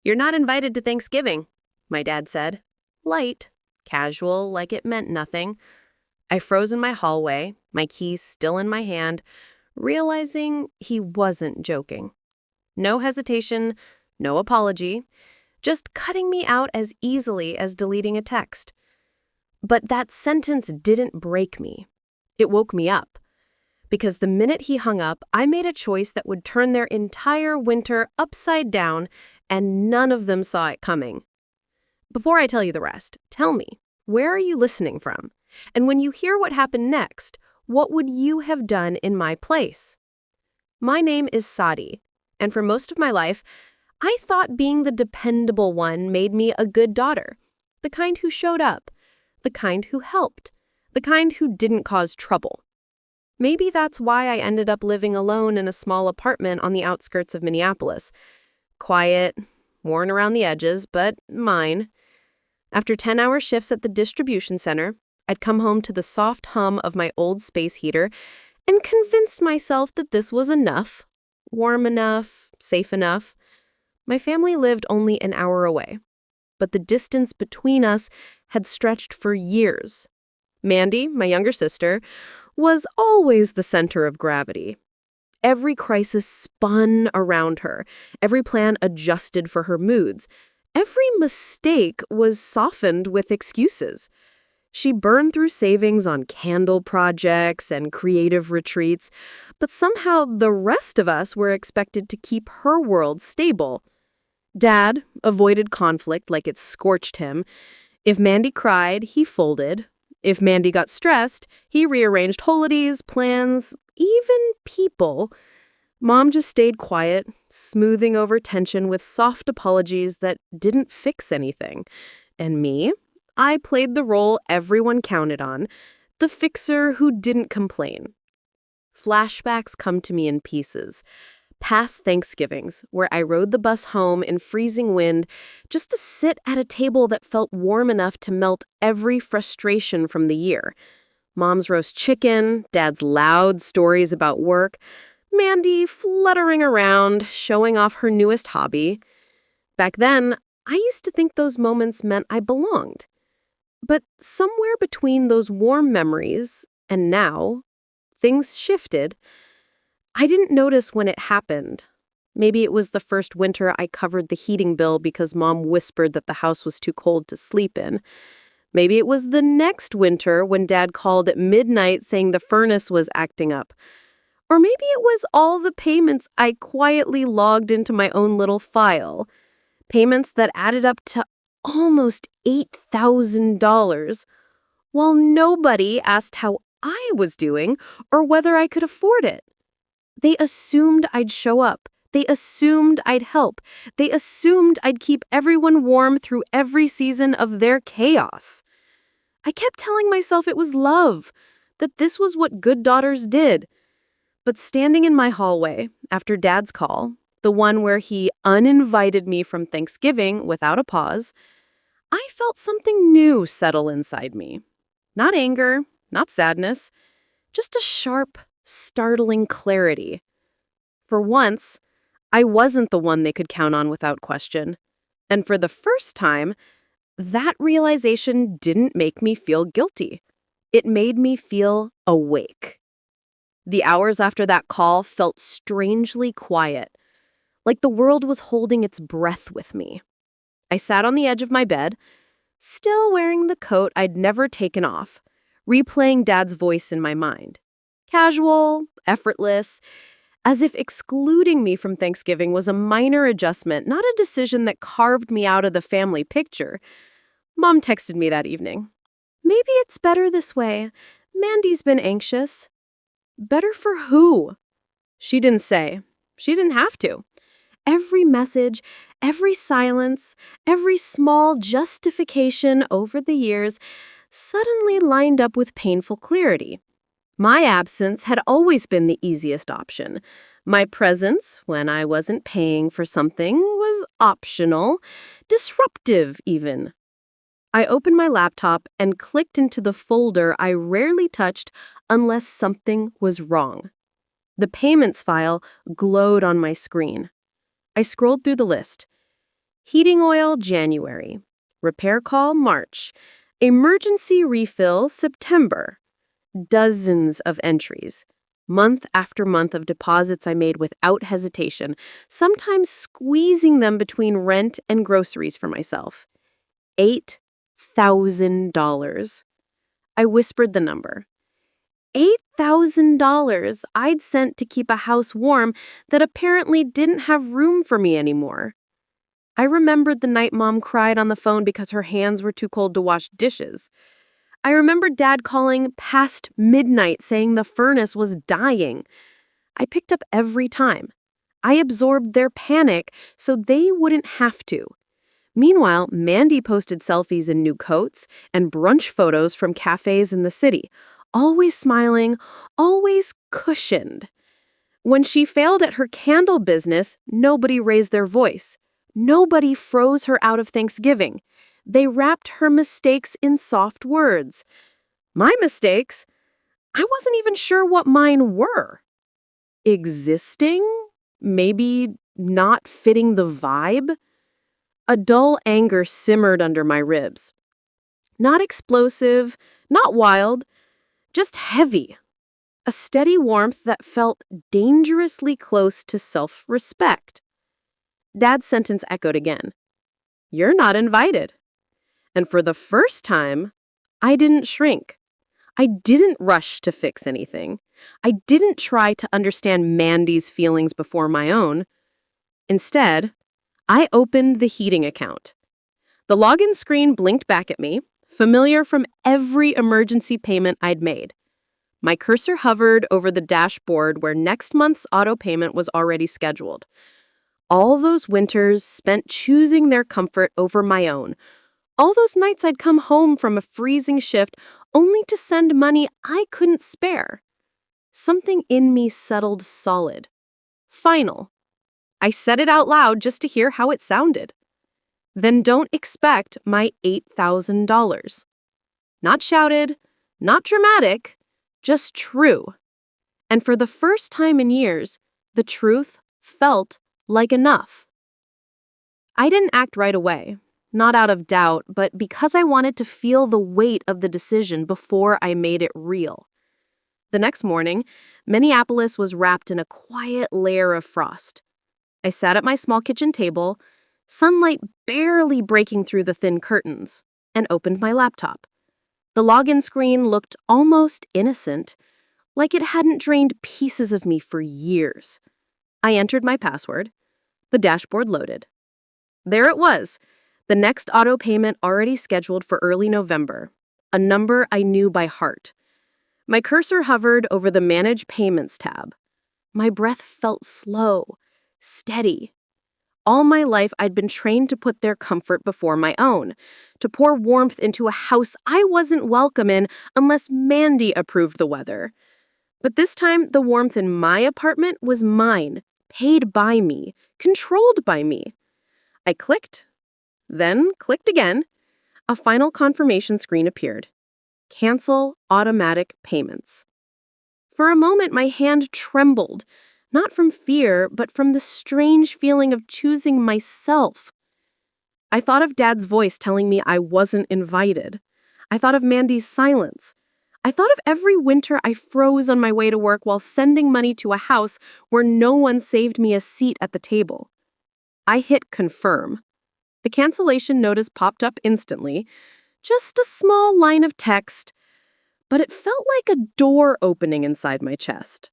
"You're not invited to Thanksgiving," my dad said. Light, casual, like it meant nothing. I froze in my hallway, my keys still in my hand, realizing he wasn't joking. No hesitation, no apology, just cutting me out as easily as deleting a text. But that sentence didn't break me. It woke me up. Because the minute he hung up, I made a choice that would turn their entire winter upside down, and none of them saw it coming. Before I tell you the rest, tell me, where are you listening from? And when you hear what happened next, what would you have done in my place? My name is Sadi, and for most of my life, I thought being the dependable one made me a good daughter, the kind who showed up, the kind who helped, the kind who didn't cause trouble. Maybe that's why I ended up living alone in a small apartment on the outskirts of Minneapolis. Quiet, worn around the edges, but mine. After 10-hour shifts at the distribution center, I'd come home to the soft hum of my old space heater and convinced myself that this was enough, warm enough, safe enough. My family lived only an hour away, but the distance between us had stretched for years. Mandy, my younger sister, was always the center of gravity. Every crisis spun around her, every plan adjusted for her moods. Every mistake was softened with excuses. She burned through savings on candle projects and creative retreats, but somehow the rest of us were expected to keep her world stable. Dad avoided conflict like it scorched him. If Mandy cried, he folded. If Mandy got stressed, he rearranged holidays, plans, even people. Mom just stayed quiet, smoothing over tension with soft apologies that didn't fix anything. And me? I played the role everyone counted on, the fixer who didn't complain. Flashbacks come to me in pieces. Past Thanksgivings, where I rode the bus home in freezing wind just to sit at a table that felt warm enough to melt every frustration from the year. Mom's roast chicken, Dad's loud stories about work, Mandy fluttering around, showing off her newest hobby. Back then, I used to think those moments meant I belonged. But somewhere between those warm memories and now, things shifted. I didn't notice when it happened. Maybe it was the first winter I covered the heating bill because Mom whispered that the house was too cold to sleep in. Maybe it was the next winter when Dad called at midnight saying the furnace was acting up. Or maybe it was all the payments I quietly logged into my own little file. Payments that added up to almost $8,000, while nobody asked how I was doing or whether I could afford it. They assumed I'd show up. They assumed I'd help. They assumed I'd keep everyone warm through every season of their chaos. I kept telling myself it was love, that this was what good daughters did. But standing in my hallway after Dad's call, the one where he uninvited me from Thanksgiving without a pause, I felt something new settle inside me. Not anger, not sadness, just a sharp, startling clarity. For once, I wasn't the one they could count on without question. And for the first time, that realization didn't make me feel guilty. It made me feel awake. The hours after that call felt strangely quiet, like the world was holding its breath with me. I sat on the edge of my bed, still wearing the coat I'd never taken off, replaying Dad's voice in my mind. Casual, effortless, as if excluding me from Thanksgiving was a minor adjustment, not a decision that carved me out of the family picture. Mom texted me that evening. "Maybe it's better this way. Mandy's been anxious." Better for who? She didn't say. She didn't have to. Every message, every silence, every small justification over the years suddenly lined up with painful clarity. My absence had always been the easiest option. My presence, when I wasn't paying for something, was optional, disruptive even. I opened my laptop and clicked into the folder I rarely touched unless something was wrong. The payments file glowed on my screen. I scrolled through the list. Heating oil, January. Repair call, March. Emergency refill, September. Dozens of entries. Month after month of deposits I made without hesitation, sometimes squeezing them between rent and groceries for myself. $8,000. I whispered the number. $8,000 I'd sent to keep a house warm that apparently didn't have room for me anymore. I remembered the night Mom cried on the phone because her hands were too cold to wash dishes. I remembered Dad calling past midnight saying the furnace was dying. I picked up every time. I absorbed their panic so they wouldn't have to. Meanwhile, Mandy posted selfies in new coats and brunch photos from cafes in the city, always smiling, always cushioned. When she failed at her candle business, nobody raised their voice. Nobody froze her out of Thanksgiving. They wrapped her mistakes in soft words. My mistakes? I wasn't even sure what mine were. Existing? Maybe not fitting the vibe? A dull anger simmered under my ribs. Not explosive, not wild, just heavy. A steady warmth that felt dangerously close to self-respect. Dad's sentence echoed again. You're not invited. And for the first time, I didn't shrink. I didn't rush to fix anything. I didn't try to understand Mandy's feelings before my own. Instead, I opened the heating account. The login screen blinked back at me, familiar from every emergency payment I'd made. My cursor hovered over the dashboard where next month's auto payment was already scheduled. All those winters spent choosing their comfort over my own. All those nights I'd come home from a freezing shift only to send money I couldn't spare. Something in me settled solid. Final. I said it out loud just to hear how it sounded. Then don't expect my $8,000. Not shouted, not dramatic, just true. And for the first time in years, the truth felt like enough. I didn't act right away, not out of doubt, but because I wanted to feel the weight of the decision before I made it real. The next morning, Minneapolis was wrapped in a quiet layer of frost. I sat at my small kitchen table, sunlight barely breaking through the thin curtains, and opened my laptop. The login screen looked almost innocent, like it hadn't drained pieces of me for years. I entered my password. The dashboard loaded. There it was, the next auto payment already scheduled for early November, a number I knew by heart. My cursor hovered over the Manage Payments tab. My breath felt slow, steady. All my life, I'd been trained to put their comfort before my own, to pour warmth into a house I wasn't welcome in unless Mandy approved the weather. But this time, the warmth in my apartment was mine, paid by me, controlled by me. I clicked, then clicked again. A final confirmation screen appeared. Cancel automatic payments. For a moment, my hand trembled. Not from fear, but from the strange feeling of choosing myself. I thought of Dad's voice telling me I wasn't invited. I thought of Mandy's silence. I thought of every winter I froze on my way to work while sending money to a house where no one saved me a seat at the table. I hit confirm. The cancellation notice popped up instantly. Just a small line of text, but it felt like a door opening inside my chest.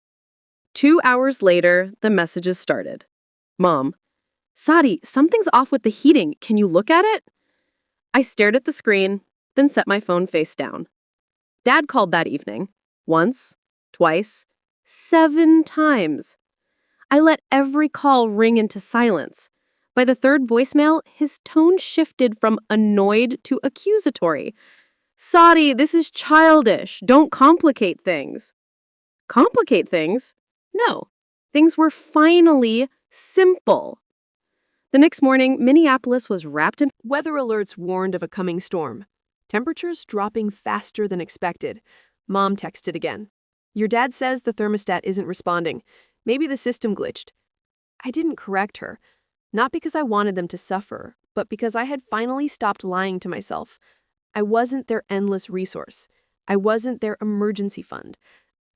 2 hours later, the messages started. Mom, Sadi, something's off with the heating. Can you look at it? I stared at the screen, then set my phone face down. Dad called that evening. Once, twice, 7 times. I let every call ring into silence. By the third voicemail, his tone shifted from annoyed to accusatory. Sadi, this is childish. Don't complicate things. Complicate things? No. Things were finally simple. The next morning, Minneapolis was wrapped in Weather alerts warned of a coming storm. Temperatures dropping faster than expected. Mom texted again. Your dad says the thermostat isn't responding. Maybe the system glitched. I didn't correct her. Not because I wanted them to suffer, but because I had finally stopped lying to myself. I wasn't their endless resource. I wasn't their emergency fund.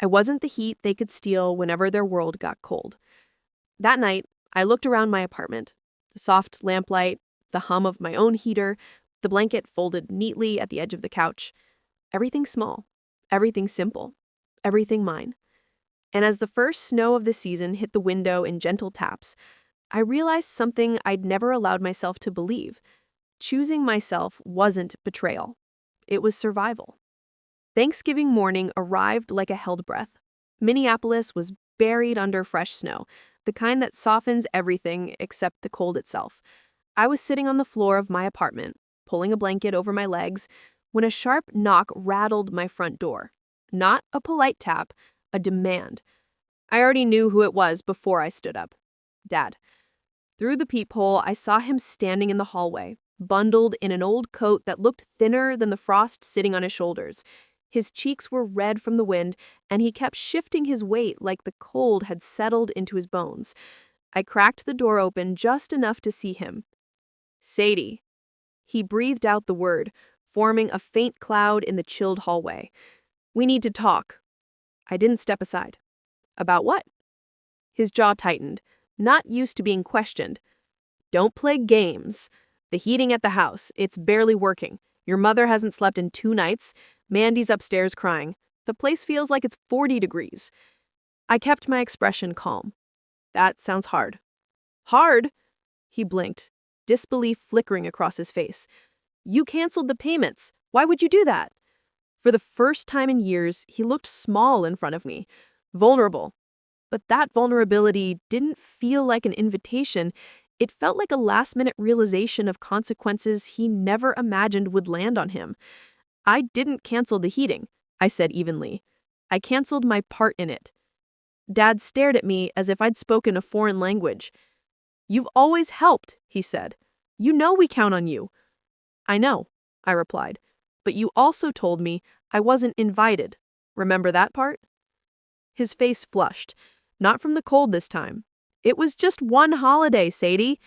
I wasn't the heat they could steal whenever their world got cold. That night, I looked around my apartment. The soft lamplight, the hum of my own heater, the blanket folded neatly at the edge of the couch. Everything small, everything simple, everything mine. And as the first snow of the season hit the window in gentle taps, I realized something I'd never allowed myself to believe. Choosing myself wasn't betrayal. It was survival. Thanksgiving morning arrived like a held breath. Minneapolis was buried under fresh snow, the kind that softens everything except the cold itself. I was sitting on the floor of my apartment, pulling a blanket over my legs, when a sharp knock rattled my front door. Not a polite tap, a demand. I already knew who it was before I stood up. Dad. Through the peephole, I saw him standing in the hallway, bundled in an old coat that looked thinner than the frost sitting on his shoulders. His cheeks were red from the wind, and he kept shifting his weight like the cold had settled into his bones. I cracked the door open just enough to see him. Sadie. He breathed out the word, forming a faint cloud in the chilled hallway. We need to talk. I didn't step aside. About what? His jaw tightened, not used to being questioned. Don't play games. The heating at the house, it's barely working. Your mother hasn't slept in 2 nights. Mandy's upstairs crying. The place feels like it's 40 degrees. I kept my expression calm. That sounds hard. Hard? He blinked, disbelief flickering across his face. You canceled the payments. Why would you do that? For the first time in years, he looked small in front of me, vulnerable. But that vulnerability didn't feel like an invitation. It felt like a last-minute realization of consequences he never imagined would land on him. I didn't cancel the heating, I said evenly. I canceled my part in it. Dad stared at me as if I'd spoken a foreign language. You've always helped, he said. You know we count on you. I know, I replied. But you also told me I wasn't invited. Remember that part? His face flushed. Not from the cold this time. It was just one holiday, Sadie.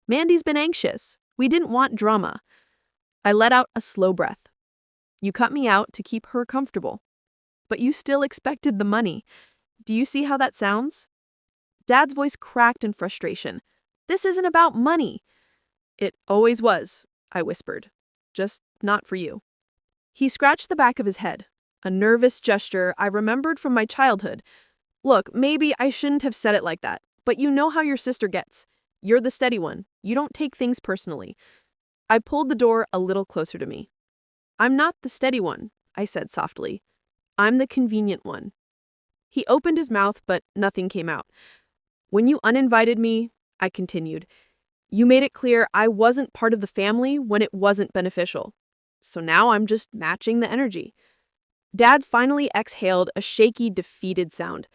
Mandy's been anxious. We didn't want drama. I let out a slow breath. You cut me out to keep her comfortable. But you still expected the money. Do you see how that sounds? Dad's voice cracked in frustration. This isn't about money. It always was, I whispered. Just not for you. He scratched the back of his head, a nervous gesture I remembered from my childhood. Look, maybe I shouldn't have said it like that, but you know how your sister gets. You're the steady one. You don't take things personally. I pulled the door a little closer to me. I'm not the steady one, I said softly. I'm the convenient one. He opened his mouth, but nothing came out. When you uninvited me, I continued, you made it clear I wasn't part of the family when it wasn't beneficial. So now I'm just matching the energy. Dad finally exhaled a shaky, defeated sound.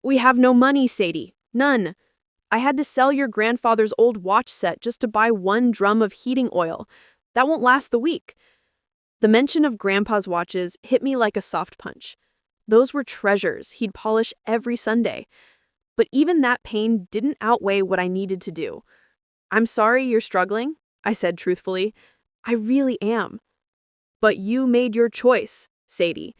We have no money, Sadie. None. I had to sell your grandfather's old watch set just to buy 1 drum of heating oil. That won't last the week. The mention of Grandpa's watches hit me like a soft punch. Those were treasures he'd polish every Sunday. But even that pain didn't outweigh what I needed to do. I'm sorry you're struggling, I said truthfully. I really am. But you made your choice, Sadie.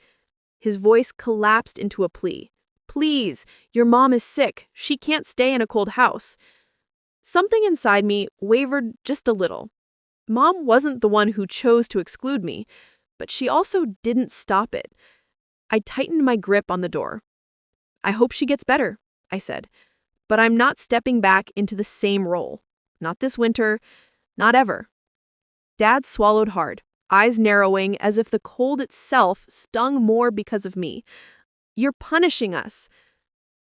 His voice collapsed into a plea. Please, your mom is sick. She can't stay in a cold house. Something inside me wavered just a little. Mom wasn't the one who chose to exclude me, but she also didn't stop it. I tightened my grip on the door. I hope she gets better, I said, but I'm not stepping back into the same role. Not this winter, not ever. Dad swallowed hard, eyes narrowing as if the cold itself stung more because of me. You're punishing us.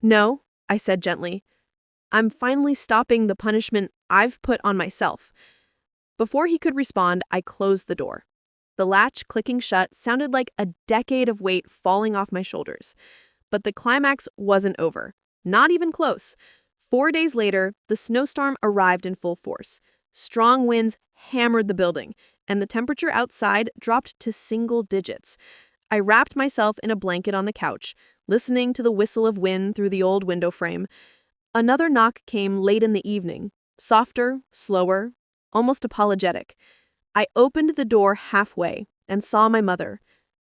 No, I said gently. I'm finally stopping the punishment I've put on myself. Before he could respond, I closed the door. The latch clicking shut sounded like a decade of weight falling off my shoulders. But the climax wasn't over. Not even close. 4 days later, the snowstorm arrived in full force. Strong winds hammered the building, and the temperature outside dropped to single digits. I wrapped myself in a blanket on the couch, listening to the whistle of wind through the old window frame. Another knock came late in the evening, softer, slower, almost apologetic. I opened the door halfway and saw my mother.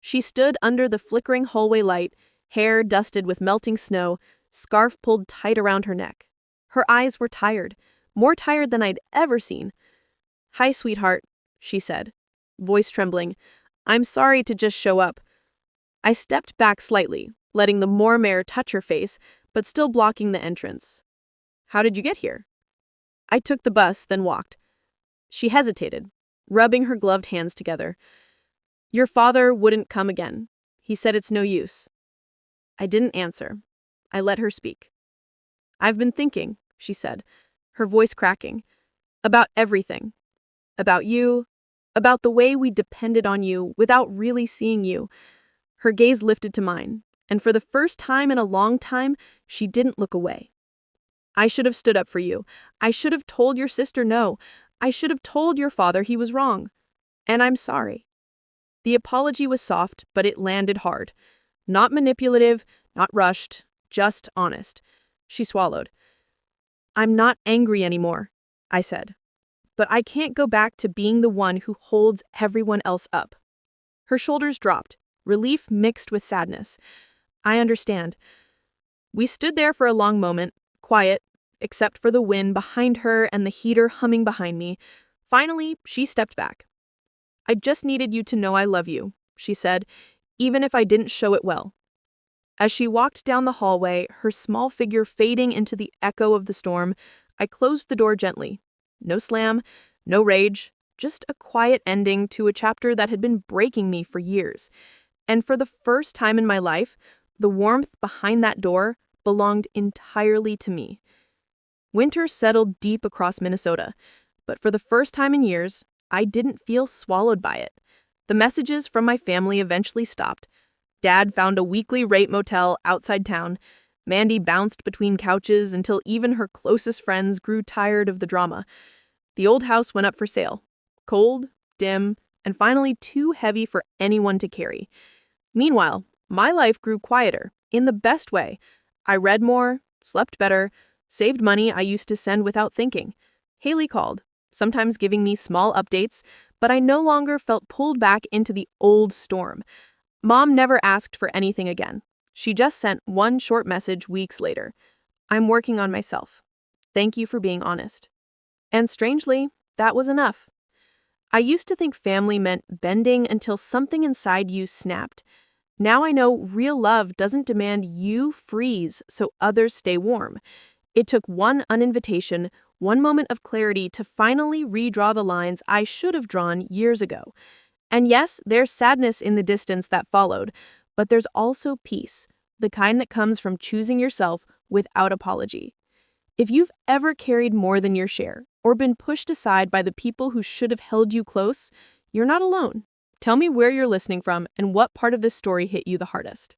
She stood under the flickering hallway light, hair dusted with melting snow, scarf pulled tight around her neck. Her eyes were tired, more tired than I'd ever seen. "Hi, sweetheart," she said, voice trembling. "I'm sorry to just show up." I stepped back slightly, letting the warm air touch her face, but still blocking the entrance. "How did you get here?" "I took the bus, then walked." She hesitated, rubbing her gloved hands together. "Your father wouldn't come again. He said it's no use." I didn't answer. I let her speak. "I've been thinking," she said, her voice cracking, "about everything. About you, about the way we depended on you without really seeing you." Her gaze lifted to mine, and for the first time in a long time, she didn't look away. "I should have stood up for you. I should have told your sister no. I should have told your father he was wrong. And I'm sorry." The apology was soft, but it landed hard. Not manipulative, not rushed, just honest. She swallowed. "I'm not angry anymore," I said. "But I can't go back to being the one who holds everyone else up." Her shoulders dropped, relief mixed with sadness. "I understand." We stood there for a long moment, quiet, except for the wind behind her and the heater humming behind me. Finally, she stepped back. "I just needed you to know I love you," she said, "even if I didn't show it well." As she walked down the hallway, her small figure fading into the echo of the storm, I closed the door gently. No slam, no rage, just a quiet ending to a chapter that had been breaking me for years. And for the first time in my life, the warmth behind that door belonged entirely to me. Winter settled deep across Minnesota, but for the first time in years, I didn't feel swallowed by it. The messages from my family eventually stopped. Dad found a weekly rate motel outside town. Mandy bounced between couches until even her closest friends grew tired of the drama. The old house went up for sale. Cold, dim, and finally too heavy for anyone to carry. Meanwhile, my life grew quieter, in the best way. I read more, slept better, saved money I used to send without thinking. Haley called, sometimes giving me small updates, but I no longer felt pulled back into the old storm. Mom never asked for anything again. She just sent one short message weeks later. "I'm working on myself. Thank you for being honest." And strangely, that was enough. I used to think family meant bending until something inside you snapped. Now I know real love doesn't demand you freeze so others stay warm. It took one uninvitation, one moment of clarity to finally redraw the lines I should have drawn years ago. And yes, there's sadness in the distance that followed, but there's also peace, the kind that comes from choosing yourself without apology. If you've ever carried more than your share, or been pushed aside by the people who should have held you close, you're not alone. Tell me where you're listening from and what part of this story hit you the hardest.